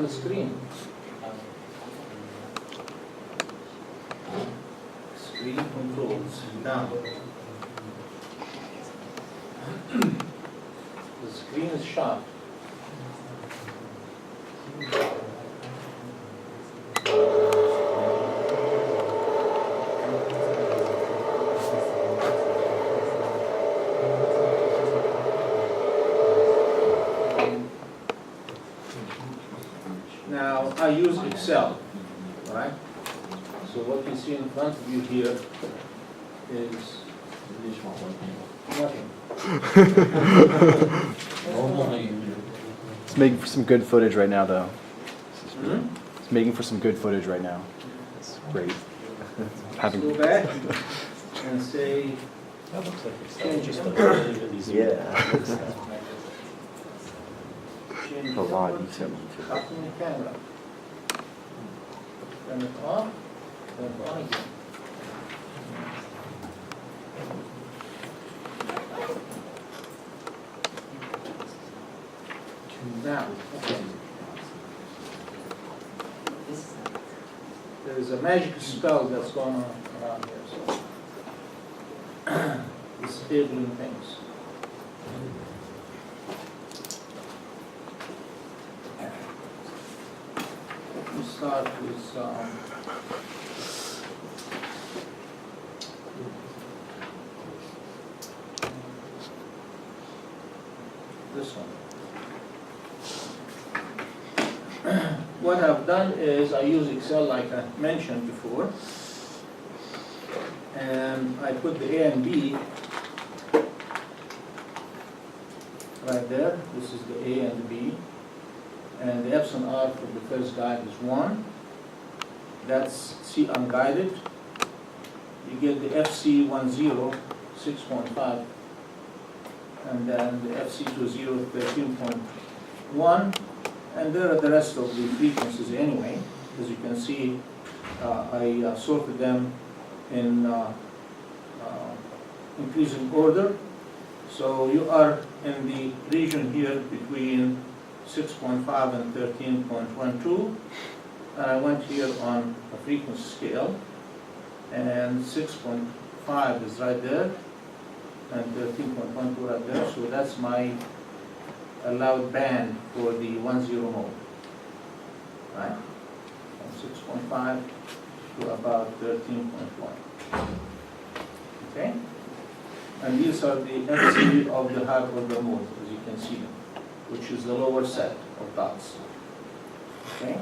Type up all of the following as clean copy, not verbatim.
the screen. Screen controls, down. The screen is sharp. Now, I use Excel, right? So what you see in front of you here is nothing. It's making for some good footage right now, though. Hmm? It's making for some good footage right now. It's great. Let's go back and say, That looks like it's Change just it. a really, really zoom. change A lot of input, detail. up in the camera. Turn it off, turn it on again. Now, there's a magic spell that's going on around here, so disabling things. Let me start with this one. What I've done is I use Excel like I mentioned before, and I put the A and B right there. This is the A and the B, and the Epson R for the first guide is 1. That's C unguided. You get the FC 10 6.5, and then the FC 20 13.1. And there are the rest of the frequencies anyway. As you can see, I sorted them in increasing order. So you are in the region here between 6.5 and 13.12. And I went here on a frequency scale, and 6.5 is right there, and 13.12 right there. So that's my allowed band for the 1-0 mode, right? From 6.5 to about 13.1. Okay? And these are the FC of the high order mode, as you can see them, which is the lower set of dots. Okay?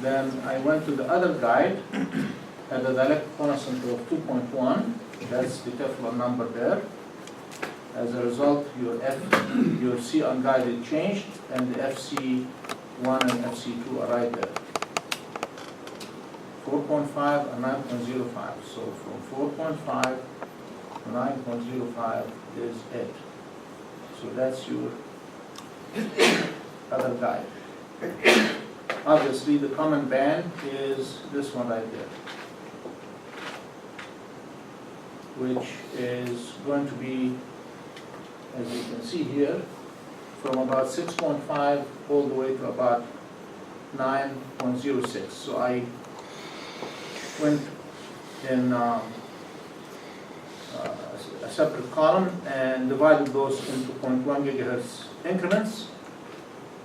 Then I went to the other guide, had a dielectric constant of 2.1. That's the Teflon number there. As a result, your C unguided changed, and the FC1 and FC2 are right there. 4.5 and 9.05. So from 4.5 to 9.05 is it. So that's your other guide. Obviously, the common band is this one right there, which is going to be, as you can see here, from about 6.5 all the way to about 9.06. So I went in a separate column and divided those into 0.1 gigahertz increments.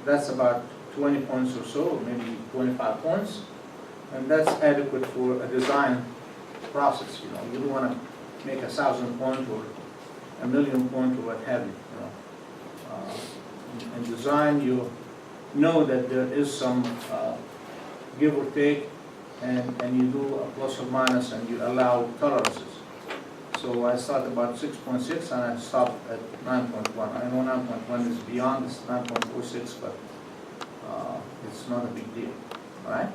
That's about 20 points or so, maybe 25 points. And that's adequate for a design process. You know, you don't want to make 1,000 point or 1,000,000 point or what have you. In design, you know that there is some give or take, and you do a plus or minus, and you allow tolerances. So I start about 6.6 and I stop at 9.1. I know 9.1 is beyond this 9.06, but it's not a big deal, right?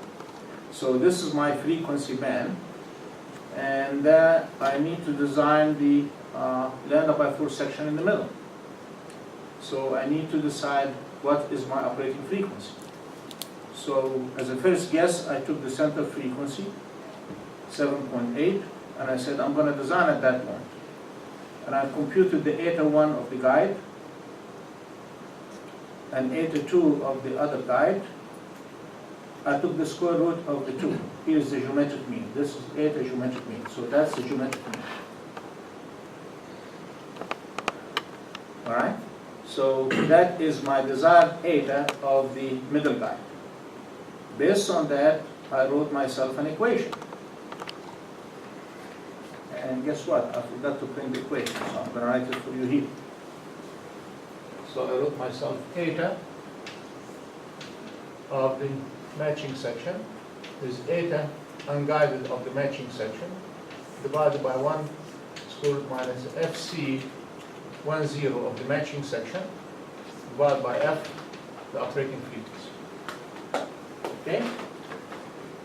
So this is my frequency band, and I need to design the lambda by 4 section in the middle. So I need to decide what is my operating frequency. So as a first guess, I took the center frequency, 7.8, and I said I'm going to design at that point. And I computed the eta 1 of the guide, and eta 2 of the other guide, I took the square root of the 2. Here's the geometric mean. This is eta geometric mean. So that's the geometric mean. All right? So that is my desired eta of the middle guy. Based on that, I wrote myself an equation. And guess what? I forgot to print the equation, so I'm going to write it for you here. So I wrote myself eta of the matching section is eta unguided of the matching section divided by 1 square root minus FC 10 of the matching section divided by F, the operating frequency. Okay?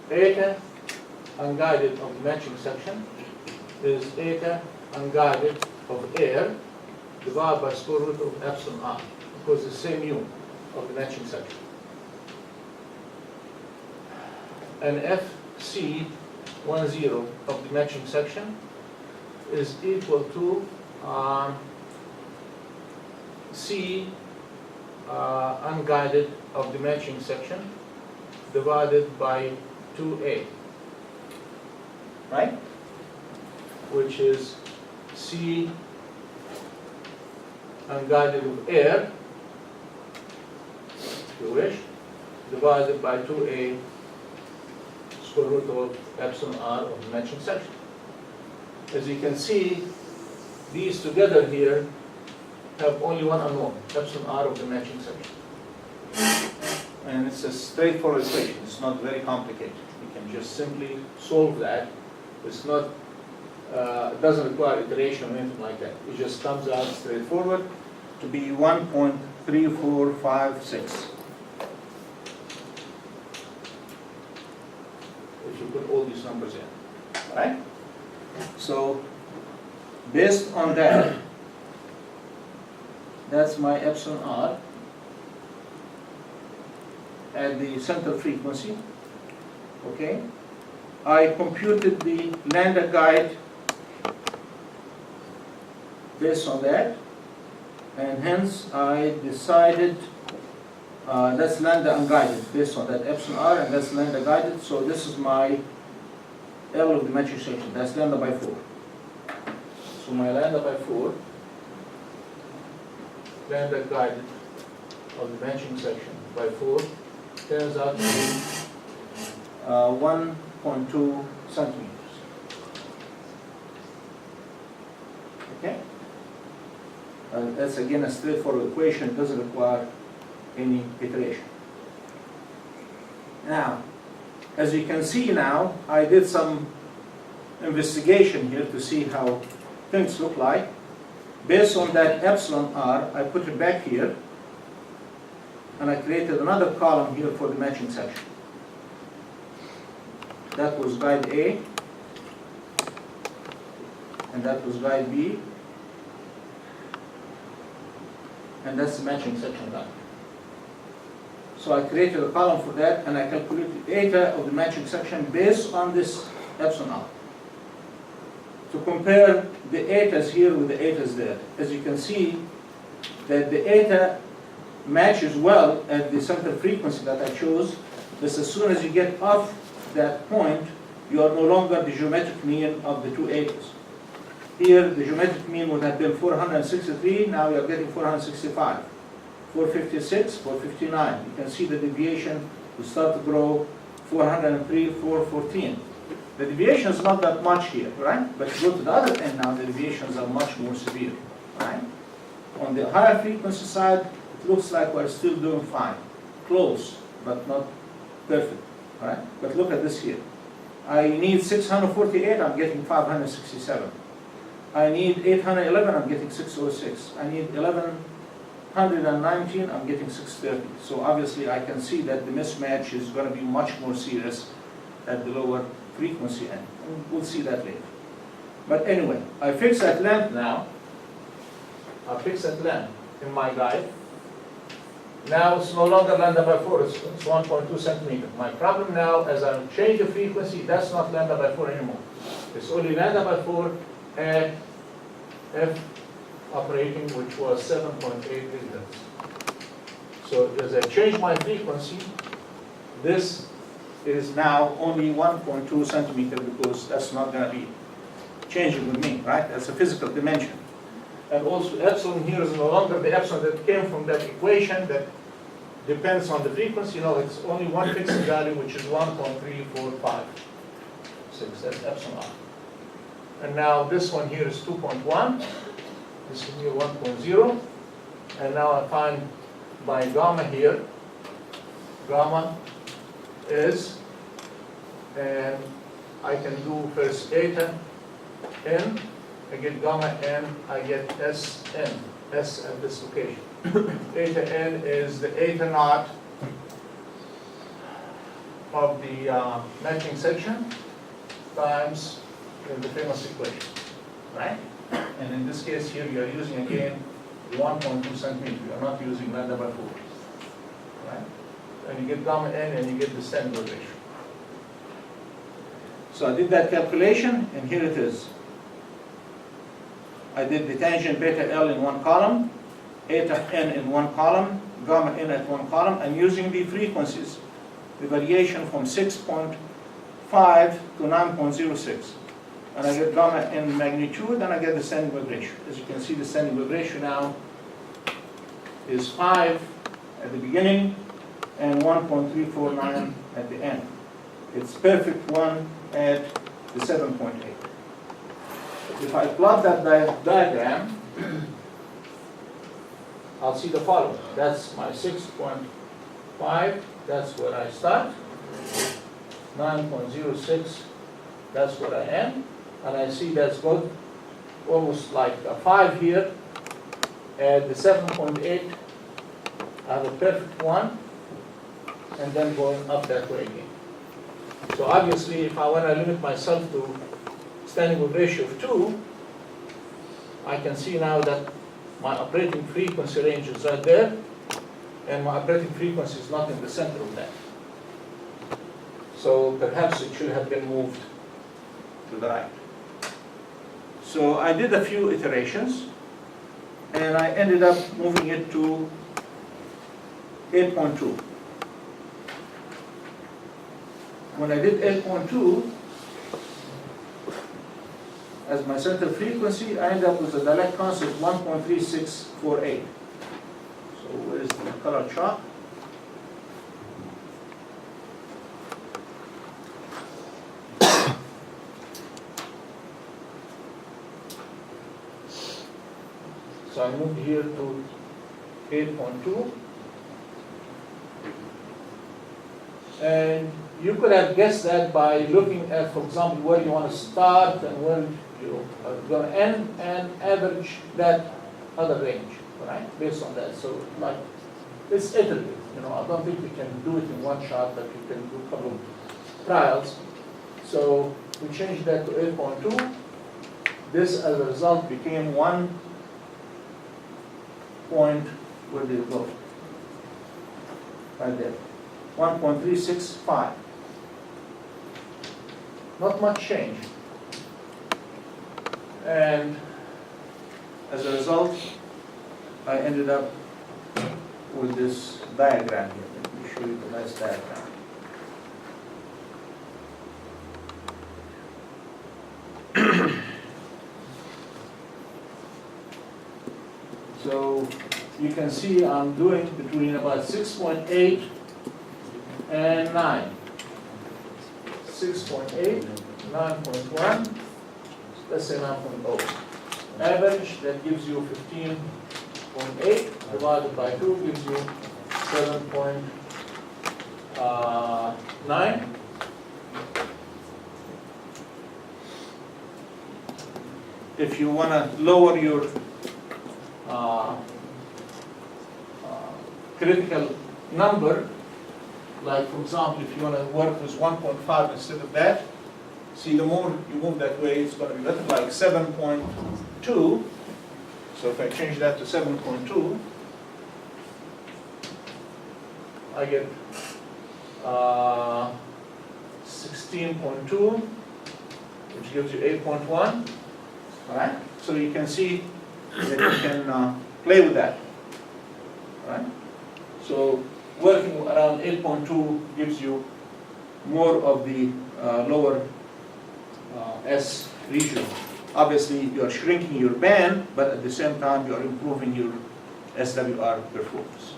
Eta unguided of the matching section is eta unguided of air divided by square root of epsilon r, because it's the same u of the matching section. And FC 10 of the matching section is equal to C unguided of the matching section divided by 2A, right? Which is C unguided of air, if you wish, divided by 2A square root of epsilon r of the matching section. As you can see, these together here have only one unknown, epsilon r of the matching section. And it's a straightforward equation. It's not very complicated. You can just simply solve that. It's not, it doesn't require iteration or anything like that. It just comes out straightforward to be 1.3456. If you put all these numbers in, right? So, based on that, that's my epsilon r at the center frequency, okay? I computed the lambda guide based on that, and hence I decided that's lambda unguided based on that epsilon r, and that's lambda guided, so this is my L of the matching section, that's lambda by 4. So my lambda by 4, lambda guided of the matching section by 4, turns out to be 1.2 centimeters. Okay? That's again a straightforward equation, it doesn't require any iteration. Now, as you can see now, I did some investigation here to see how things look like. Based on that epsilon r, I put it back here, and I created another column here for the matching section. That was guide A, and that was guide B, and that's the matching section guide. So I created a column for that, and I calculated eta of the matching section based on this epsilon r. To compare the etas here with the etas there. As you can see, that the eta matches well at the center frequency that I chose. This, as soon as you get off that point, you are no longer the geometric mean of the two etas. Here, the geometric mean would have been 463, now you are getting 465. 456, 459. You can see the deviation will start to grow, 403, 414. The deviation is not that much here, right? But you go to the other end now, the deviations are much more severe, right? On the higher frequency side, it looks like we're still doing fine. Close, but not perfect, right? But look at this here. I need 648, I'm getting 567. I need 811, I'm getting 606. I need 1119, I'm getting 630. So obviously I can see that the mismatch is going to be much more serious at the lower frequency end. We'll see that later. But anyway, I fix that length now. I fix that length in my guide. Now it's no longer lambda by 4, it's 1.2 centimeter. My problem now, as I change the frequency, that's not lambda by 4 anymore. It's only lambda by 4 at F operating, which was 7.8 liters. So as I change my frequency, this is now only 1.2 centimeter because that's not going to be changing with me, right? That's a physical dimension. And also epsilon here is no longer the epsilon that came from that equation that depends on the frequency. You know, it's only one fixed value, which is 1.3456. That's epsilon r. And now this one here is 2.1. This is here 1.0. And now I find my gamma here. Gamma is, and I can do first eta n. I get gamma n, I get Sn, S at this location. Eta n is the eta naught of the matching section times the famous equation, right? And in this case here, you are using again 1.2 centimeter. You are not using lambda by 4, right? And you get gamma n and you get the standard ratio. So I did that calculation, and here it is. I did the tangent beta L in one column, eta n in one column, gamma n at one column, and using the frequencies, the variation from 6.5 to 9.06. And I get gamma n magnitude, and I get the standing wave ratio. As you can see, the standing wave ratio now is 5 at the beginning and 1.349 at the end. It's perfect one at the 7.8. If I plot that diagram, I'll see the following. That's my 6.5, that's where I start. 9.06, that's where I end. And I see that's good, almost like a 5 here. At the 7.8, I have a perfect one, and then going up that way again. So obviously, if I want to limit myself to standing wave ratio of 2, I can see now that my operating frequency range is right there, and my operating frequency is not in the center of that. So perhaps it should have been moved to the right. So I did a few iterations, and I ended up moving it to 8.2. When I did 8.2, as my center frequency, I ended up with a direct constant 1.3648. So where is the color chart? So I moved here to 8.2. And you could have guessed that by looking at, for example, where you want to start and where you are going to end, and average that other range, right? Based on that. So, like, it's iterative. You know, I don't think we can do it in one shot, but we can do a couple of trials. So we changed that to 8.2. This, as a result, became 1 point. Where did it go? Right there. 1.365. Not much change. And as a result, I ended up with this diagram here. Let me show you the nice diagram. So you can see I'm doing between about 6.8 and 9. 6.8, 9.1, let's say 9.0. Average, that gives you 15.8 divided by 2 gives you 7.9. If you want to lower your critical number, like for example, if you want to work with 1.5 instead of that, see, the more you move that way, it's going to be better, like 7.2. So if I change that to 7.2, I get 16.2, which gives you 8.1. All right? So you can see that you can play with that. All right? So working around 8.2 gives you more of the lower S region. Obviously, you are shrinking your band, but at the same time, you are improving your SWR performance.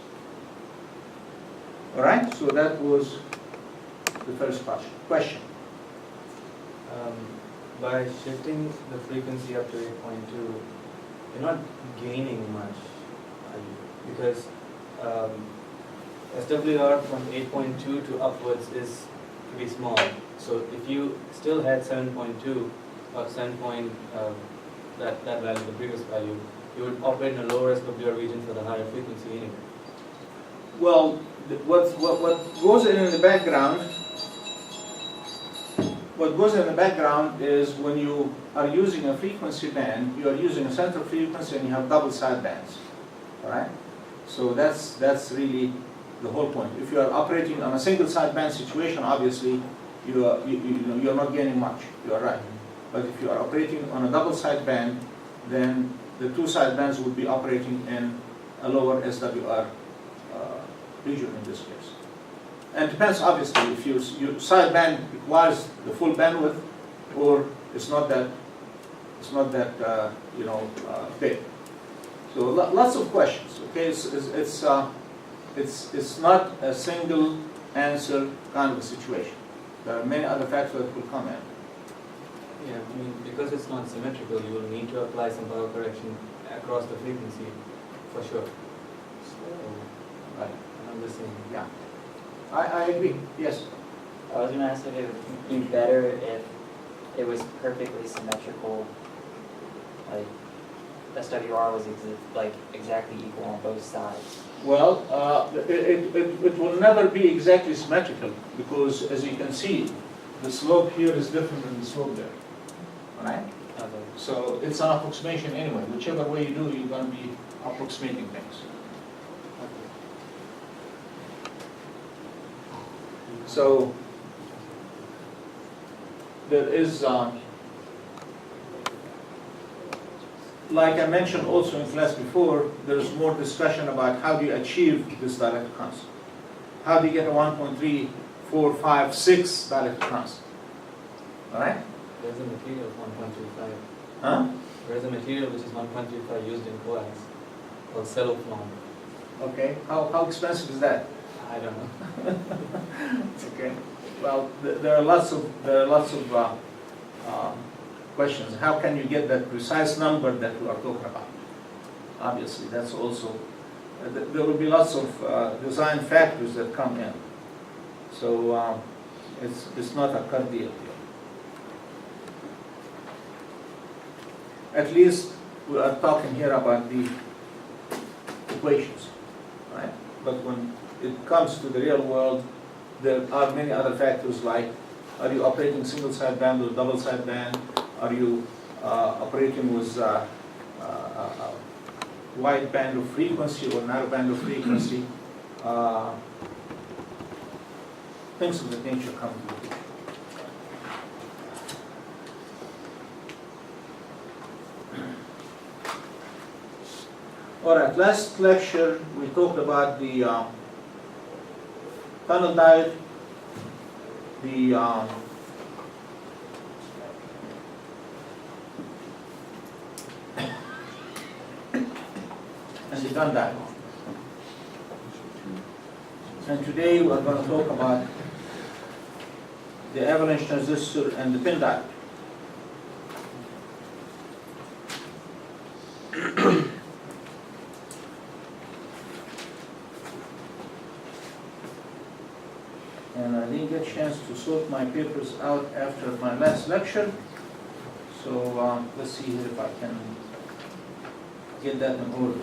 All right, so that was the first question. By shifting the frequency up to 8.2, you're not gaining much, are you? Because SWR from 8.2 to upwards is pretty small. So if you still had 7.2 or 7 point, that value, the previous value, you would operate in a lower SWR region for the higher frequency anyway. Well, what goes in the background, is when you are using a frequency band, you are using a central frequency and you have double side bands, all right? So that's really the whole point. If you are operating on a single side band situation, obviously you're not gaining much. You are right. But if you are operating on a double side band, then the two side bands would be operating in a lower SWR region in this case. And it depends, obviously, if your sideband requires the full bandwidth, or it's not that big. So lots of questions. Okay, it's not a single answer kind of a situation. There are many other factors that will come in. Yeah, I mean, because it's not symmetrical, you will need to apply some power correction across the frequency, for sure. So, Right. I'm just saying. Yeah. I agree. Yes. I was going to ask if it would be better if it was perfectly symmetrical, like SWR was exactly equal on both sides. Well, it will never be exactly symmetrical because, as you can see, the slope here is different than the slope there. All right? Okay. So it's an approximation anyway. Whichever way you do, you're going to be approximating things. So there is, like I mentioned also in class before, there is more discussion about how do you achieve this dielectric constant. How do you get a 1.3, 4, 5, 6 dielectric constant? All right? There's a material of 1.35. Huh? There's a material which is 1.35 used in coax called cellophlon. Okay. How expensive is that? I don't know. It's okay. Well, there are lots of questions. How can you get that precise number that we are talking about? Obviously, that's also there will be lots of design factors that come in. So it's not a cut deal here. At least we are talking here about the equations, right? But when it comes to the real world, there are many other factors like, are you operating single side band or double side band? Are you operating with wide band of frequency or narrow band of frequency? Things of that nature come to the picture. All right, last lecture we talked about the tunnel diode, the and the gun diode. And today we're going to talk about the avalanche transistor and the pin diode. And I didn't get a chance to sort my papers out after my last lecture. So let's see here if I can get that in order.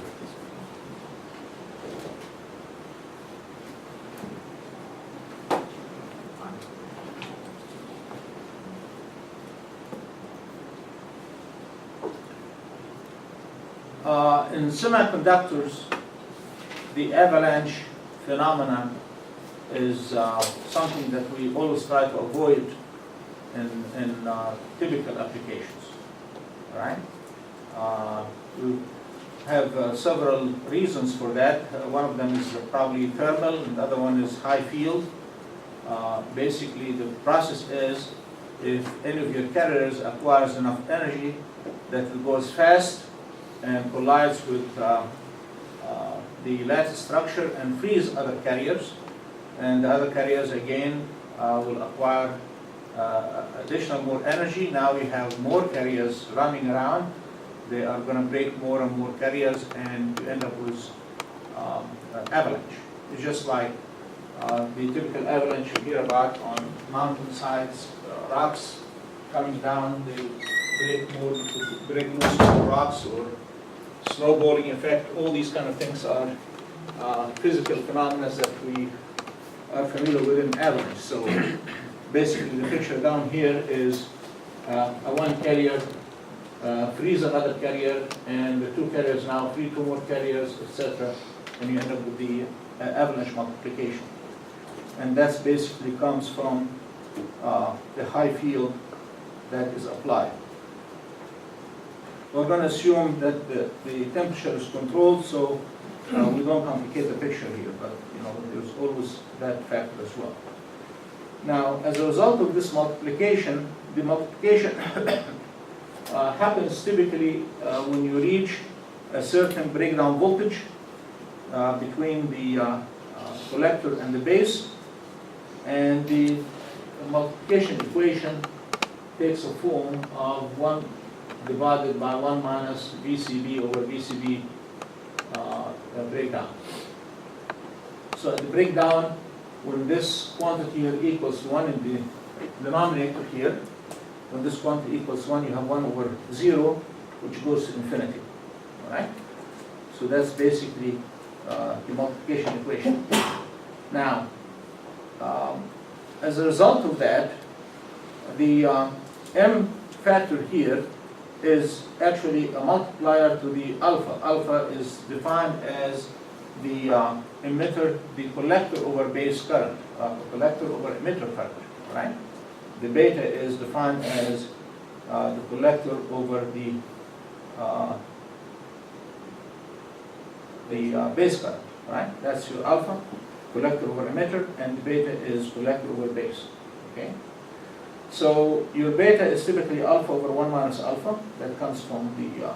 In semiconductors, the avalanche phenomenon is something that we always try to avoid in typical applications. All right? We have several reasons for that. One of them is probably thermal, and the other one is high field. Basically, the process is, if any of your carriers acquires enough energy that it goes fast and collides with the lattice structure and frees other carriers, and the other carriers again will acquire additional more energy. Now we have more carriers running around. They are going to break more and more carriers, and you end up with an avalanche. It's just like the typical avalanche you hear about on mountainsides, rocks coming down. They break loose more rocks, or snowballing effect. All these kind of things are physical phenomena that we are familiar with in avalanche. So basically, the picture down here is a one carrier frees another carrier, and the two carriers now free two more carriers, etc. And you end up with the avalanche multiplication. And that basically comes from the high field that is applied. We're going to assume that the temperature is controlled, so we don't complicate the picture here, but there's always that factor as well. Now, as a result of this multiplication, the multiplication happens typically when you reach a certain breakdown voltage between the collector and the base, and the multiplication equation takes a form of 1 divided by 1 minus VCB over VCB breakdown. So at the breakdown, when this quantity here equals 1 in the denominator here, when this quantity equals 1, you have 1 over 0, which goes to infinity. All right? So that's basically the multiplication equation. Now, as a result of that, the m factor here is actually a multiplier to the alpha. Alpha is defined as the emitter, the collector over base current, collector over emitter current, right? The beta is defined as the collector over the base current, right? That's your alpha, collector over emitter, and the beta is collector over base, okay? So your beta is typically alpha over 1 minus alpha. That comes from the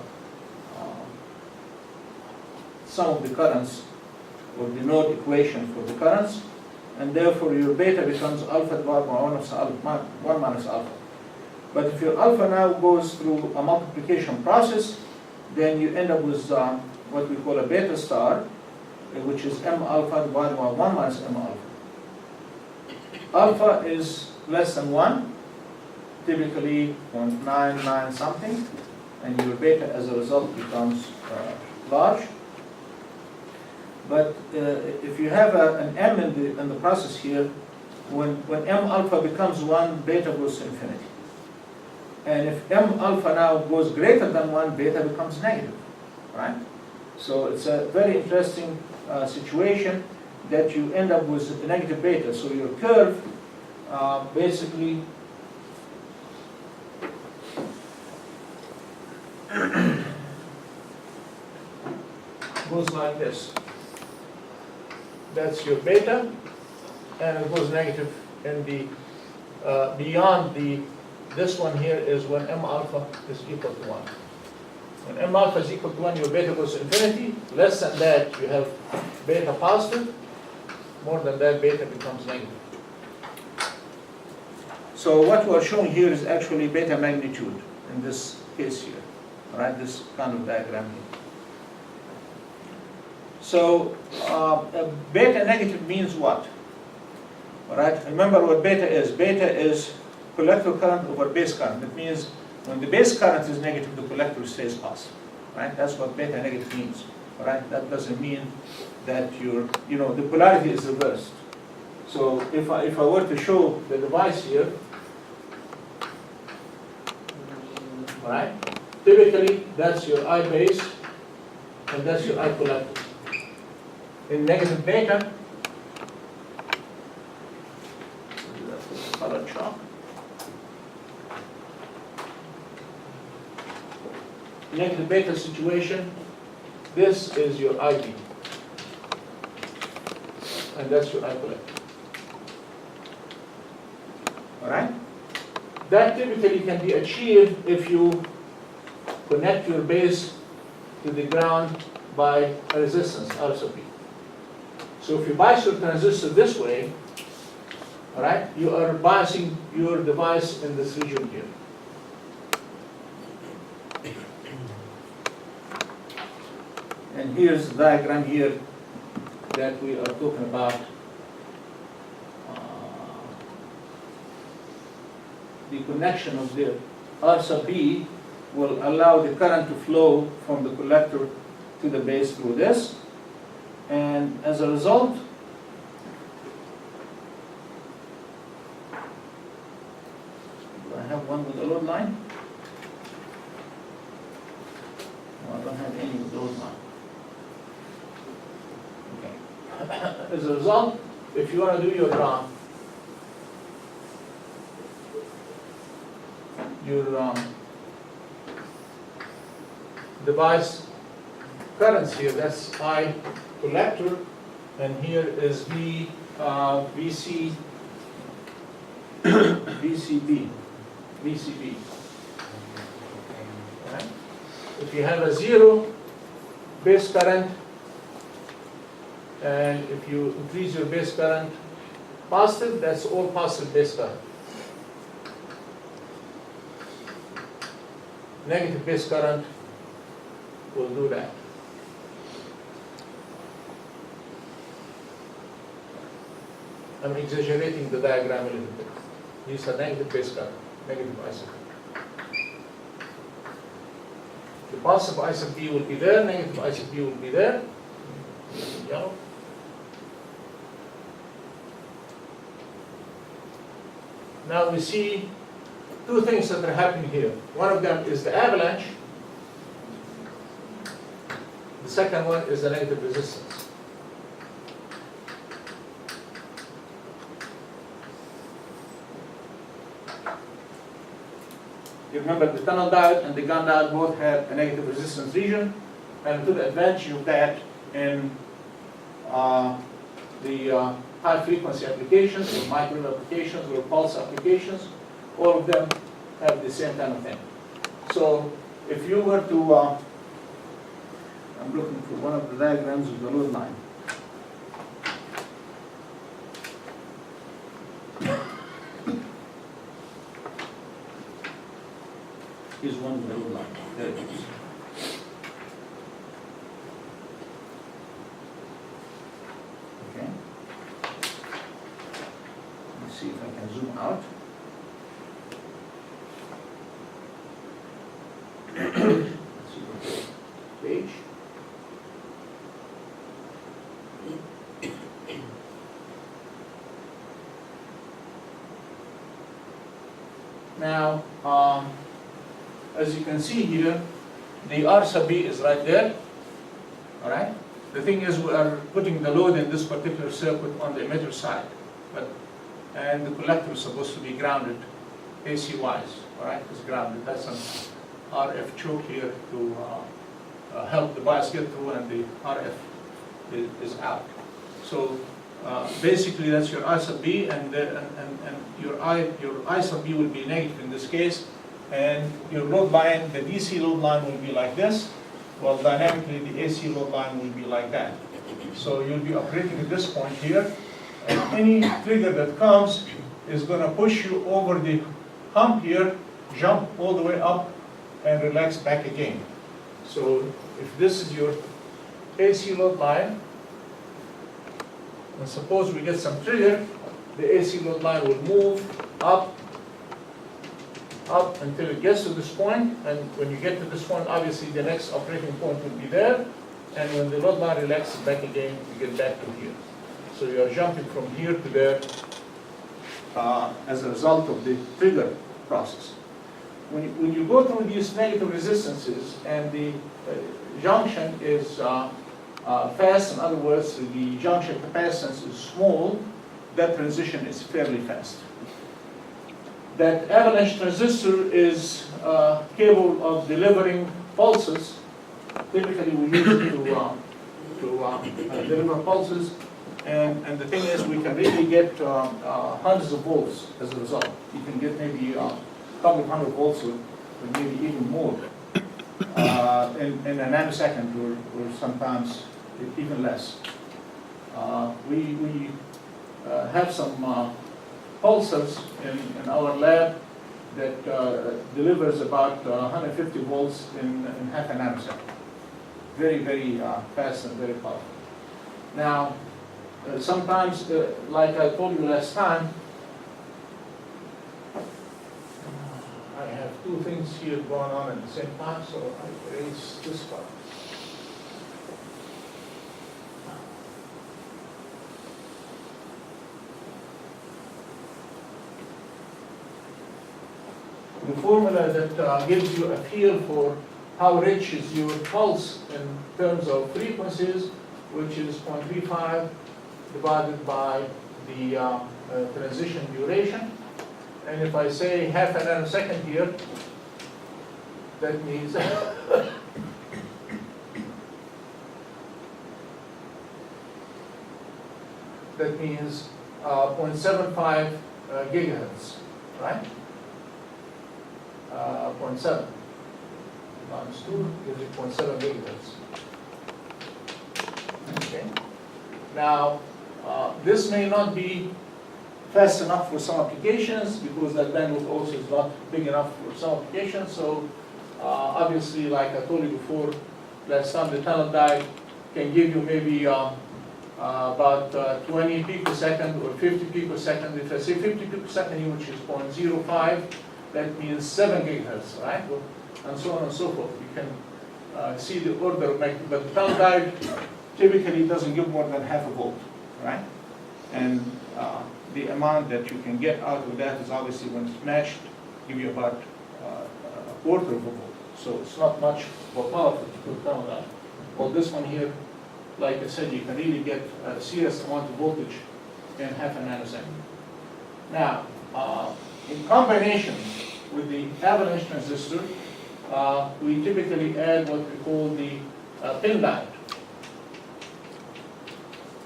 sum of the currents, or the node equation for the currents, and therefore your beta becomes alpha divided by 1 minus alpha. But if your alpha now goes through a multiplication process, then you end up with what we call a beta star, which is m alpha divided by 1 minus m alpha. Alpha is less than 1, typically 0.99 something, and your beta as a result becomes large. But if you have an m in the process here, when m alpha becomes 1, beta goes to infinity. And if m alpha now goes greater than 1, beta becomes negative, right? So it's a very interesting situation that you end up with a negative beta. So your curve basically goes like this. That's your beta, and it goes negative in the beyond this one here is when m alpha is equal to 1. When m alpha is equal to 1, your beta goes to infinity. Less than that, you have beta positive. More than that, beta becomes negative. So what we are showing here is actually beta magnitude in this case here. All right, this kind of diagram here. So beta negative means what? All right, remember what beta is. Beta is collector current over base current. That means when the base current is negative, the collector stays positive. Right? That's what beta negative means. All right, that doesn't mean that the polarity is reversed. So if I were to show the device here, all right, typically that's your I base and that's your I collector. In negative beta, color chalk. Negative beta situation, this is your IB, and that's your I collector. all right? That typically can be achieved if you connect your base to the ground by a resistance, R sub B. So if you bias your transistor this way, all right, you are biasing your device in this region here. And here's the diagram here that we are talking about. The connection of the R sub B will allow the current to flow from the collector to the base through this. And as a result, do I have one with a load line? No, I don't have any with load line. Okay. As a result, if you want to do your device currents here, that's I collector, and here is V VCB. Right? If you have a zero base current, and if you increase your base current positive, that's all positive base current. Negative base current will do that. I'm exaggerating the diagram a little bit. These are negative base current, negative I sub B. The positive I sub B will be there, negative I sub B will be there. Yellow. Now we see two things that are happening here. One of them is the avalanche. The second one is the negative resistance. You remember the tunnel diode and the gun diode both have a negative resistance region, and to the advantage of that in the high frequency applications, or microwave applications, or pulse applications, all of them have the same kind of thing. So if you were to, I'm looking for one of the diagrams of the load line. Here's one with the load line. There it is. Okay. Let's see if I can zoom out. Let's see what the page. Now, as you can see here, the R sub B is right there. All right. The thing is, we are putting the load in this particular circuit on the emitter side, and the collector is supposed to be grounded AC wise. All right, it's grounded. That's an RF choke here to help the bias get through, and the RF is out. So basically, that's your I sub B, and your I sub B will be negative in this case, and your load line, the DC load line, will be like this. Well, dynamically, the AC load line will be like that. So you'll be operating at this point here, and any trigger that comes is going to push you over the hump here, jump all the way up, and relax back again. So if this is your AC load line, and suppose we get some trigger, the AC load line will move up until it gets to this point, and when you get to this point, obviously the next operating point will be there, and when the load line relaxes back again, you get back to here. So you are jumping from here to there as a result of the trigger process. When you go through these negative resistances and the junction is fast, in other words, the junction capacitance is small, that transition is fairly fast. That avalanche transistor is capable of delivering pulses. Typically, we use it to deliver pulses And the thing is, we can really get hundreds of volts as a result. You can get maybe a couple of hundred volts or maybe even more in a nanosecond or sometimes even less. We have some pulsars in our lab that delivers about 150 volts in half a nanosecond. Very, very fast and very powerful. Now, sometimes, like I told you last time, I have two things here going on at the same time, so I erase this part. The formula that gives you a feel for how rich is your pulse in terms of frequencies, which is 0.35 divided by the transition duration. And if I say half a nanosecond here, that means that means 0.75 gigahertz, right? 0.7 times 2 gives you 0.7 gigahertz. Okay. Now, this may not be fast enough for some applications because that bandwidth also is not big enough for some applications. So, obviously, like I told you before, last time, the tunnel diode can give you maybe about 20 picosecond or 50 picosecond. If I say 50 picosecond, which is 0.05, that means 7 gigahertz, right? And so on and so forth. You can see the order of magnitude, but the tunnel diode typically doesn't give more than half a volt, right? And the amount that you can get out of that is obviously, when it's matched, give you about a quarter of a volt. So it's not much more powerful to put tunnel diode. Well, this one here, like I said, you can really get a serious amount of voltage in half a nanosecond. Now, in combination with the avalanche transistor, we typically add what we call the pin diode,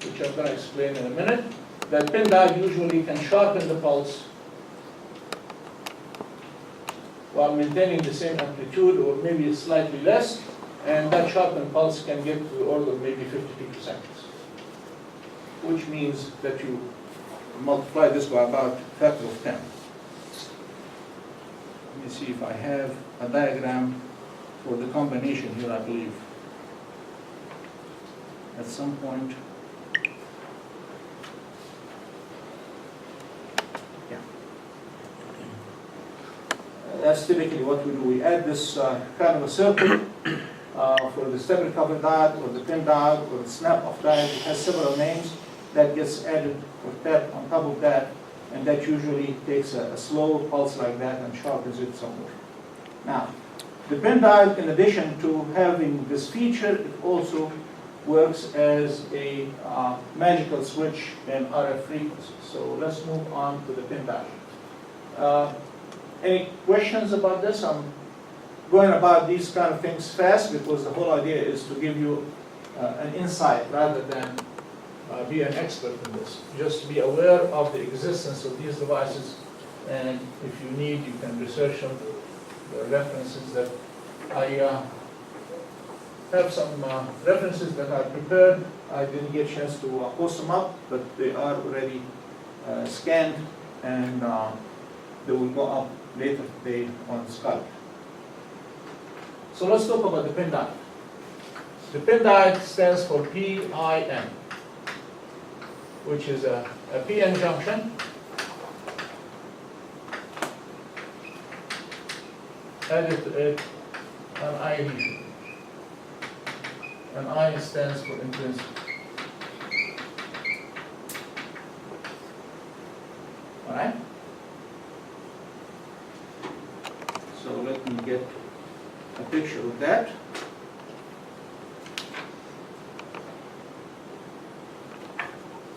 which I'm going to explain in a minute. That pin diode usually can sharpen the pulse while maintaining the same amplitude or maybe slightly less, and that sharpened pulse can get to the order of maybe 50 picoseconds, which means that you multiply this by about a factor of 10. Let me see if I have a diagram for the combination here, I believe. At some point. Yeah. That's typically what we do. We add this kind of a circuit for the step recovery diode or the pin diode or the snap-off diode. It has several names. That gets added or tapped on top of that, and that usually takes a slow pulse like that and sharpens it some more. Now, the pin diode, in addition to having this feature, it also works as a magical switch in RF frequencies. So let's move on to the pin diode. Any questions about this? I'm going about these kind of things fast because the whole idea is to give you an insight rather than be an expert in this. Just be aware of the existence of these devices, and if you need, you can research them. The references that I have some references that I prepared. I didn't get a chance to post them up, but they are already scanned, and they will go up later today on Skype. So let's talk about the pin diode. The pin diode stands for PIN, which is a PN junction added to it an I adhesion. And I stands for intrinsic. All right? So let me get a picture of that.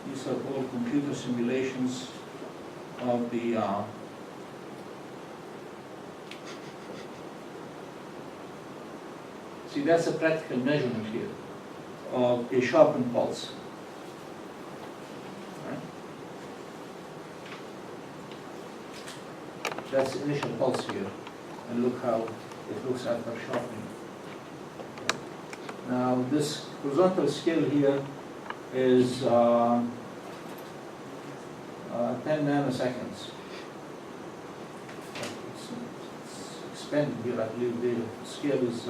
These are all computer simulations of the see, that's a practical measurement here of a sharpened pulse. That's the initial pulse here, and look how it looks after sharpening. Now, this horizontal scale here is 10 nanoseconds. It's expanded here, I believe the scale is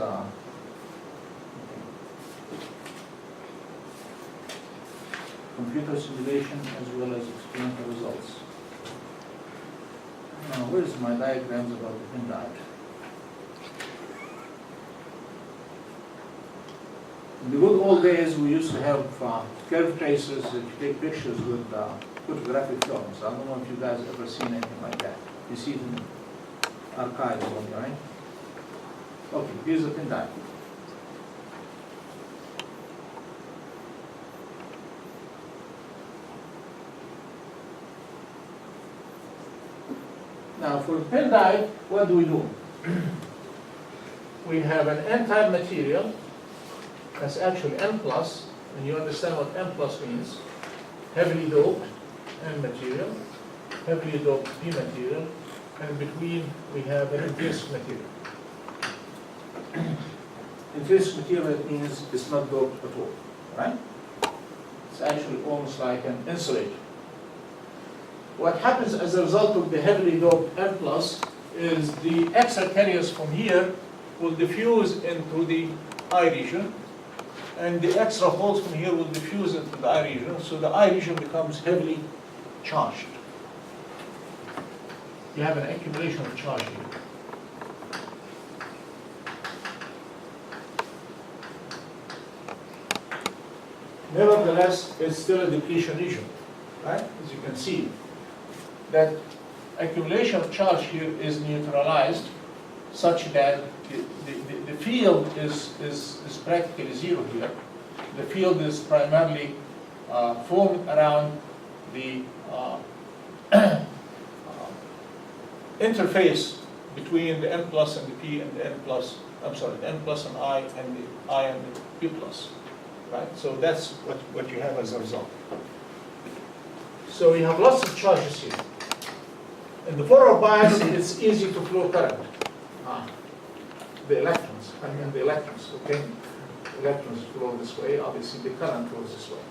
computer simulation as well as experimental results. Now, where's my diagrams about the pin diode? In the good old days, we used to have curve tracers that you take pictures with photographic films. I don't know if you guys have ever seen anything like that. You see it in archives only, right? Okay, here's the pin diode. Now, for the pin diode, what do? We have an N-type material. That's actually N plus, and you understand what N plus means. Heavily doped N material, heavily doped P material, and between we have an intrinsic material. Intrinsic material means it's not doped at all, right? It's actually almost like an insulator. What happens as a result of the heavily doped N plus is the extra carriers from here will diffuse into the I region, and the extra holes from here will diffuse into the I region, so the I region becomes heavily charged. You have an accumulation of charge here. Nevertheless, it's still a depletion region, right? As you can see, that accumulation of charge here is neutralized such that the field is practically zero here. The field is primarily formed around the interface between the N plus and the P and the N plus, I'm sorry, the N plus and I, and the I and the P plus, right? So that's what you have as a result. So you have lots of charges here. In the forward bias, it's easy to flow current. The electrons, okay? Electrons flow this way, obviously the current flows this way.